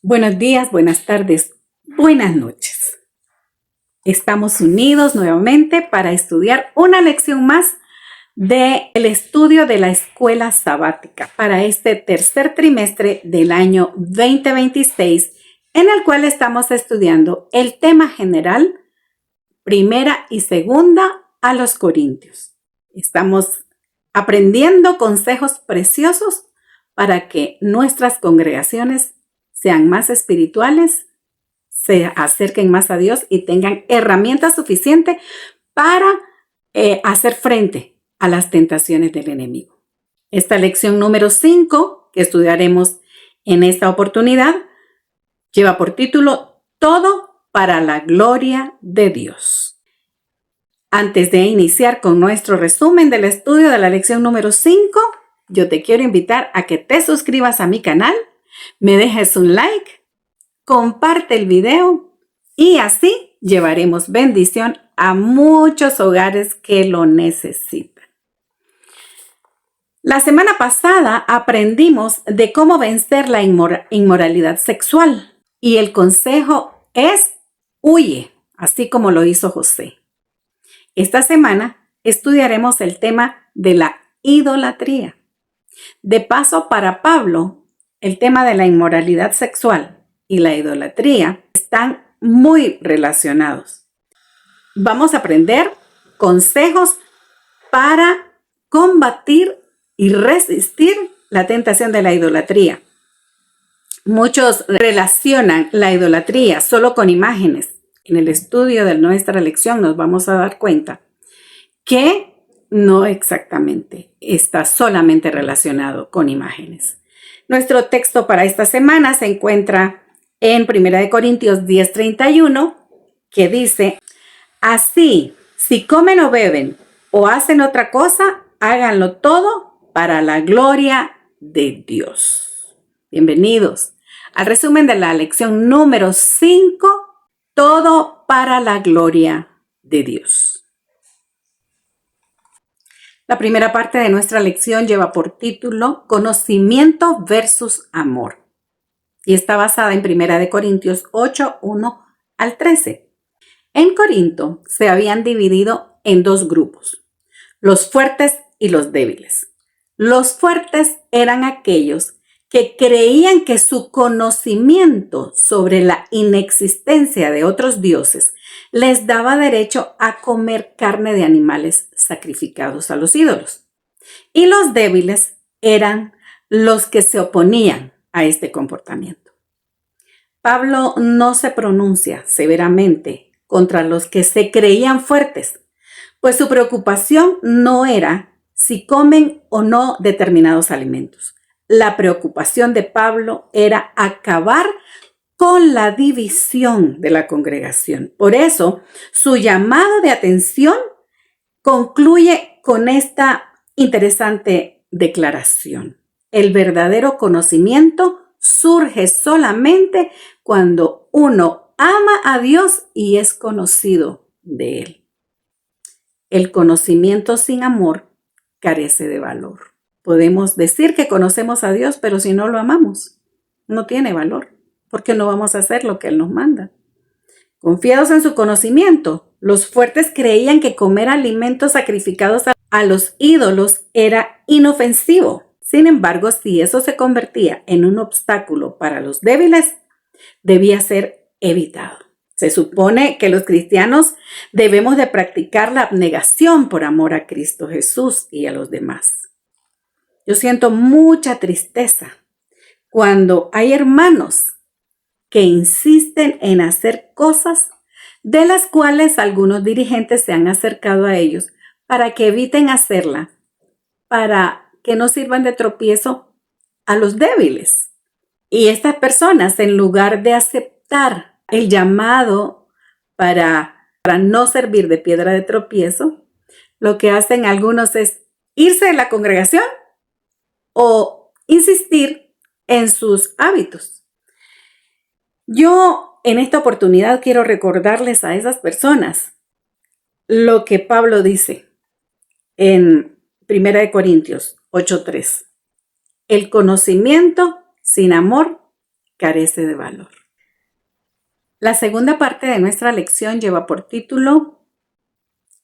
Buenos días, buenas tardes, buenas noches. Estamos unidos nuevamente para estudiar una lección más del estudio de la escuela sabática para este tercer trimestre del año 2026, en el cual estamos estudiando el tema general, primera y segunda a los Corintios. Estamos aprendiendo consejos preciosos para que nuestras congregaciones sean más espirituales, se acerquen más a Dios y tengan herramientas suficientes para hacer frente a las tentaciones del enemigo. Esta lección número 5 que estudiaremos en esta oportunidad lleva por título Todo para la gloria de Dios. Antes de iniciar con nuestro resumen del estudio de la lección número 5, yo te quiero invitar a que te suscribas a mi canal, me dejes un like, comparte el video y así llevaremos bendición a muchos hogares que lo necesitan. La semana pasada aprendimos de cómo vencer la inmoralidad sexual y el consejo es huye, así como lo hizo José. Esta semana estudiaremos el tema de la idolatría. De paso, para Pablo, el tema de la inmoralidad sexual y la idolatría están muy relacionados. Vamos a aprender consejos para combatir y resistir la tentación de la idolatría. Muchos relacionan la idolatría solo con imágenes. En el estudio de nuestra lección nos vamos a dar cuenta que no exactamente está solamente relacionado con imágenes. Nuestro texto para esta semana se encuentra en 1 Corintios 10:31, que dice: así, si comen o beben o hacen otra cosa, háganlo todo para la gloria de Dios. Bienvenidos al resumen de la lección número 5, todo para la gloria de Dios. La primera parte de nuestra lección lleva por título Conocimiento versus Amor y está basada en 1 Corintios 8, 1 al 13. En Corinto se habían dividido en dos grupos, los fuertes y los débiles. Los fuertes eran aquellos que creían que su conocimiento sobre la inexistencia de otros dioses les daba derecho a comer carne de animales sacrificados a los ídolos. Y los débiles eran los que se oponían a este comportamiento. Pablo no se pronuncia severamente contra los que se creían fuertes, pues su preocupación no era si comen o no determinados alimentos. La preocupación de Pablo era acabar con la división de la congregación. Por eso, su llamado de atención concluye con esta interesante declaración. El verdadero conocimiento surge solamente cuando uno ama a Dios y es conocido de Él. El conocimiento sin amor carece de valor. Podemos decir que conocemos a Dios, pero si no lo amamos, no tiene valor, porque no vamos a hacer lo que Él nos manda. Confiados en su conocimiento, los fuertes creían que comer alimentos sacrificados a los ídolos era inofensivo. Sin embargo, si eso se convertía en un obstáculo para los débiles, debía ser evitado. Se supone que los cristianos debemos de practicar la abnegación por amor a Cristo Jesús y a los demás. Yo siento mucha tristeza cuando hay hermanos que insisten en hacer cosas de las cuales algunos dirigentes se han acercado a ellos para que eviten hacerla, para que no sirvan de tropiezo a los débiles. Y estas personas, en lugar de aceptar el llamado para no servir de piedra de tropiezo, lo que hacen algunos es irse de la congregación o insistir en sus hábitos. Yo en esta oportunidad quiero recordarles a esas personas lo que Pablo dice en 1 Corintios 8:3. El conocimiento sin amor carece de valor. La segunda parte de nuestra lección lleva por título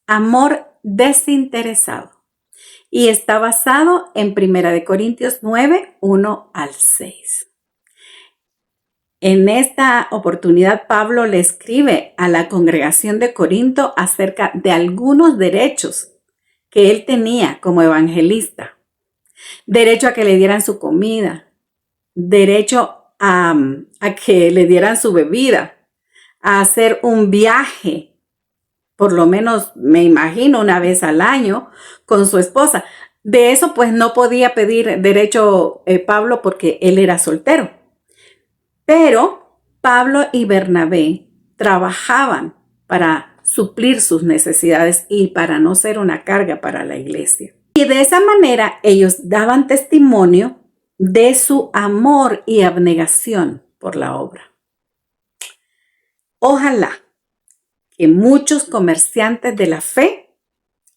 Amor desinteresado y está basado en 1 Corintios 9, 1 al 6. En esta oportunidad, Pablo le escribe a la congregación de Corinto acerca de algunos derechos que él tenía como evangelista. Derecho a que le dieran su comida, derecho a que le dieran su bebida, a hacer un viaje, por lo menos me imagino una vez al año, con su esposa. De eso pues no podía pedir derecho Pablo porque él era soltero. Pero Pablo y Bernabé trabajaban para suplir sus necesidades y para no ser una carga para la iglesia. Y de esa manera ellos daban testimonio de su amor y abnegación por la obra. Ojalá que muchos comerciantes de la fe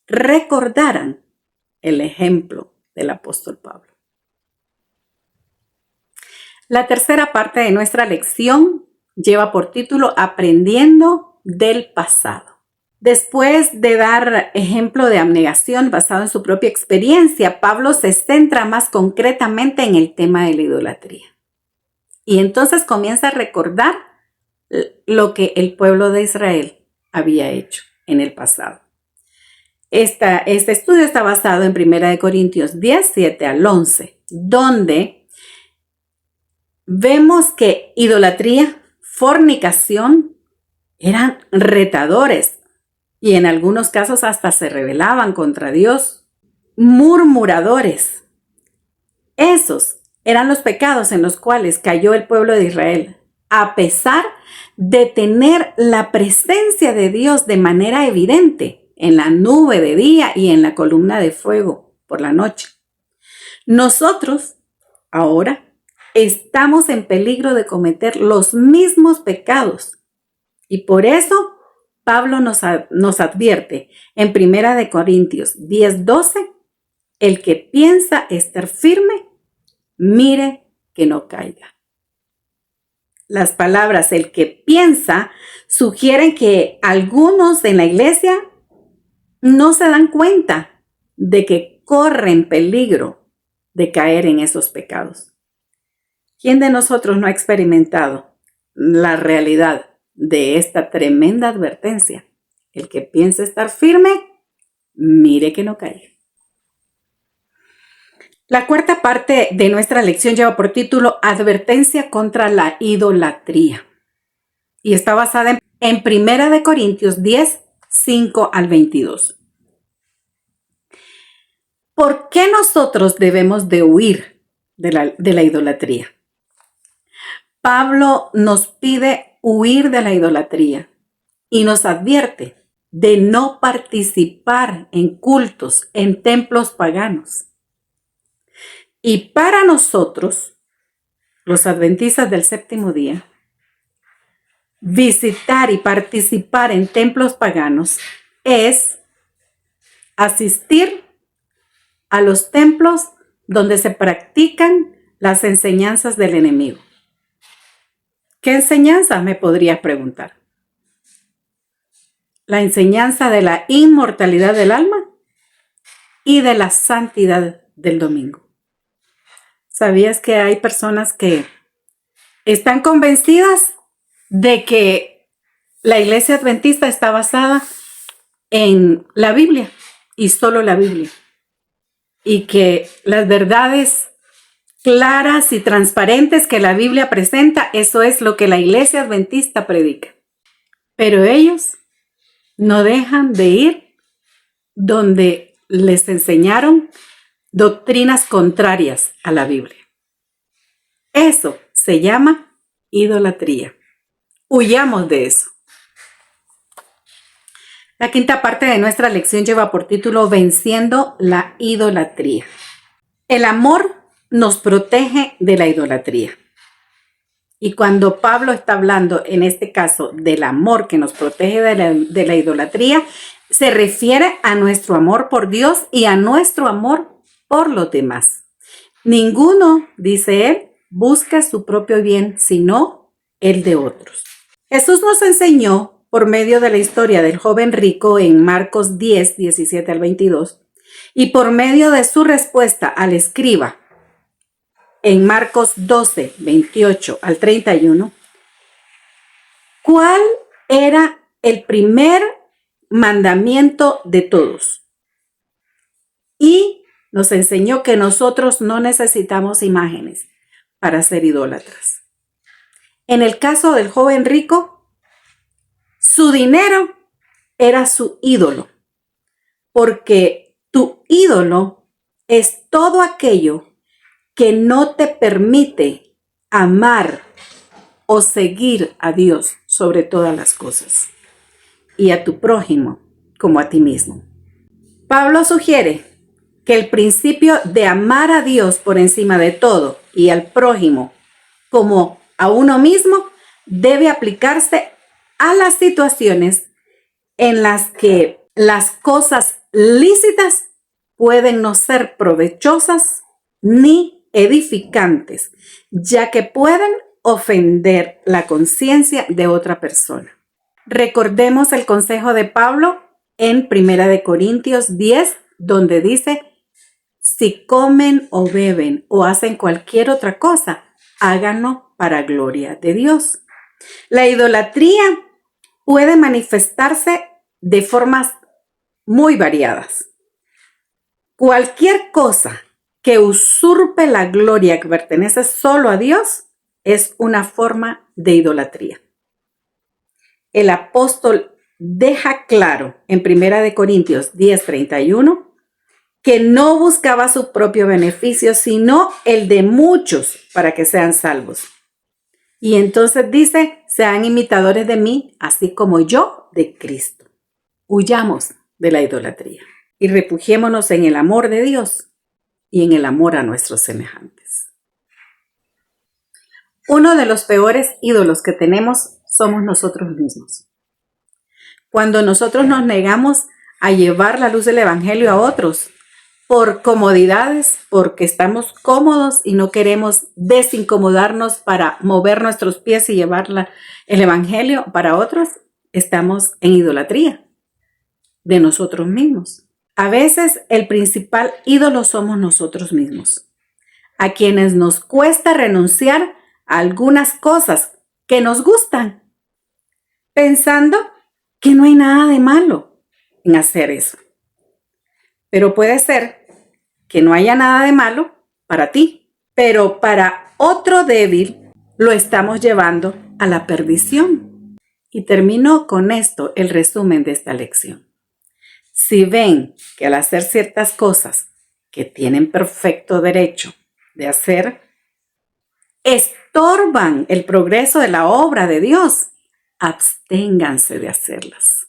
recordaran el ejemplo del apóstol Pablo. La tercera parte de nuestra lección lleva por título Aprendiendo del pasado. Después de dar ejemplo de abnegación basado en su propia experiencia, Pablo se centra más concretamente en el tema de la idolatría. Y entonces comienza a recordar lo que el pueblo de Israel había hecho en el pasado. Este estudio está basado en 1 Corintios 10, 7 al 11, donde vemos que idolatría, fornicación eran retadores y en algunos casos hasta se rebelaban contra Dios. Murmuradores. Esos eran los pecados en los cuales cayó el pueblo de Israel, a pesar de tener la presencia de Dios de manera evidente en la nube de día y en la columna de fuego por la noche. Nosotros ahora estamos en peligro de cometer los mismos pecados. Y por eso Pablo nos advierte en 1 Corintios 10, 12, el que piensa estar firme, mire que no caiga. Las palabras el que piensa sugieren que algunos en la iglesia no se dan cuenta de que corren peligro de caer en esos pecados. ¿Quién de nosotros no ha experimentado la realidad de esta tremenda advertencia? El que piensa estar firme, mire que no caiga. La cuarta parte de nuestra lección lleva por título Advertencia contra la idolatría. Y está basada en 1 Corintios 10, 5 al 22. ¿Por qué nosotros debemos de huir de la idolatría? Pablo nos pide huir de la idolatría y nos advierte de no participar en cultos, en templos paganos. Y para nosotros, los adventistas del séptimo día, visitar y participar en templos paganos es asistir a los templos donde se practican las enseñanzas del enemigo. ¿Qué enseñanza? Me podrías preguntar. La enseñanza de la inmortalidad del alma y de la santidad del domingo. ¿Sabías que hay personas que están convencidas de que la iglesia adventista está basada en la Biblia y solo la Biblia? Y que las verdades claras y transparentes que la Biblia presenta, eso es lo que la iglesia adventista predica. Pero ellos no dejan de ir donde les enseñaron doctrinas contrarias a la Biblia. Eso se llama idolatría. Huyamos de eso. La quinta parte de nuestra lección lleva por título Venciendo la idolatría. El amor nos protege de la idolatría. Y cuando Pablo está hablando, en este caso, del amor que nos protege de la idolatría, se refiere a nuestro amor por Dios y a nuestro amor por los demás. Ninguno, dice él, busque su propio bien, sino el de otros. Jesús nos enseñó por medio de la historia del joven rico en Marcos 10, 17 al 22, y por medio de su respuesta al escriba en Marcos 12, 28 al 31, ¿cuál era el primer mandamiento de todos? Y nos enseñó que nosotros no necesitamos imágenes para ser idólatras. En el caso del joven rico, su dinero era su ídolo, porque tu ídolo es todo aquello que no te permite amar o seguir a Dios sobre todas las cosas y a tu prójimo como a ti mismo. Pablo sugiere que el principio de amar a Dios por encima de todo y al prójimo como a uno mismo debe aplicarse a las situaciones en las que las cosas lícitas pueden no ser provechosas ni edificantes, ya que pueden ofender la conciencia de otra persona. Recordemos el consejo de Pablo en 1 Corintios 10, donde dice: si comen o beben o hacen cualquier otra cosa, háganlo para gloria de Dios. La idolatría puede manifestarse de formas muy variadas. Cualquier cosa que usurpe la gloria que pertenece solo a Dios es una forma de idolatría. El apóstol deja claro en 1 Corintios 10:31 que no buscaba su propio beneficio, sino el de muchos para que sean salvos. Y entonces dice: sean imitadores de mí, así como yo de Cristo. Huyamos de la idolatría y refugiémonos en el amor de Dios y en el amor a nuestros semejantes. Uno de los peores ídolos que tenemos somos nosotros mismos. Cuando nosotros nos negamos a llevar la luz del Evangelio a otros por comodidades, porque estamos cómodos y no queremos desincomodarnos para mover nuestros pies y llevar el Evangelio para otros, estamos en idolatría de nosotros mismos. A veces el principal ídolo somos nosotros mismos, a quienes nos cuesta renunciar a algunas cosas que nos gustan, pensando que no hay nada de malo en hacer eso. Pero puede ser que no haya nada de malo para ti, pero para otro débil lo estamos llevando a la perdición. Y termino con esto el resumen de esta lección. Si ven que al hacer ciertas cosas que tienen perfecto derecho de hacer, estorban el progreso de la obra de Dios, absténganse de hacerlas.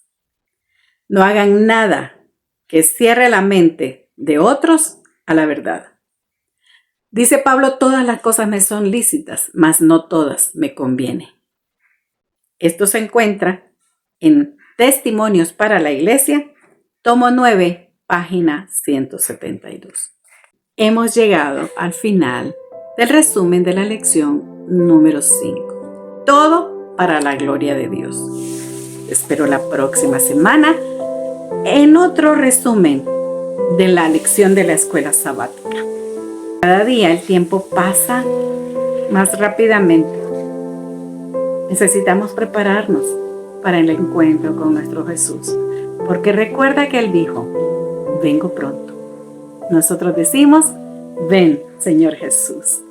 No hagan nada que cierre la mente de otros a la verdad. Dice Pablo: todas las cosas me son lícitas, mas no todas me convienen. Esto se encuentra en Testimonios para la Iglesia, tomo 9, página 172. Hemos llegado al final del resumen de la lección número 5. Todo para la gloria de Dios. Espero la próxima semana en otro resumen de la lección de la escuela sabática. Cada día el tiempo pasa más rápidamente. Necesitamos prepararnos para el encuentro con nuestro Jesús, porque recuerda que Él dijo: vengo pronto. Nosotros decimos: ven, Señor Jesús.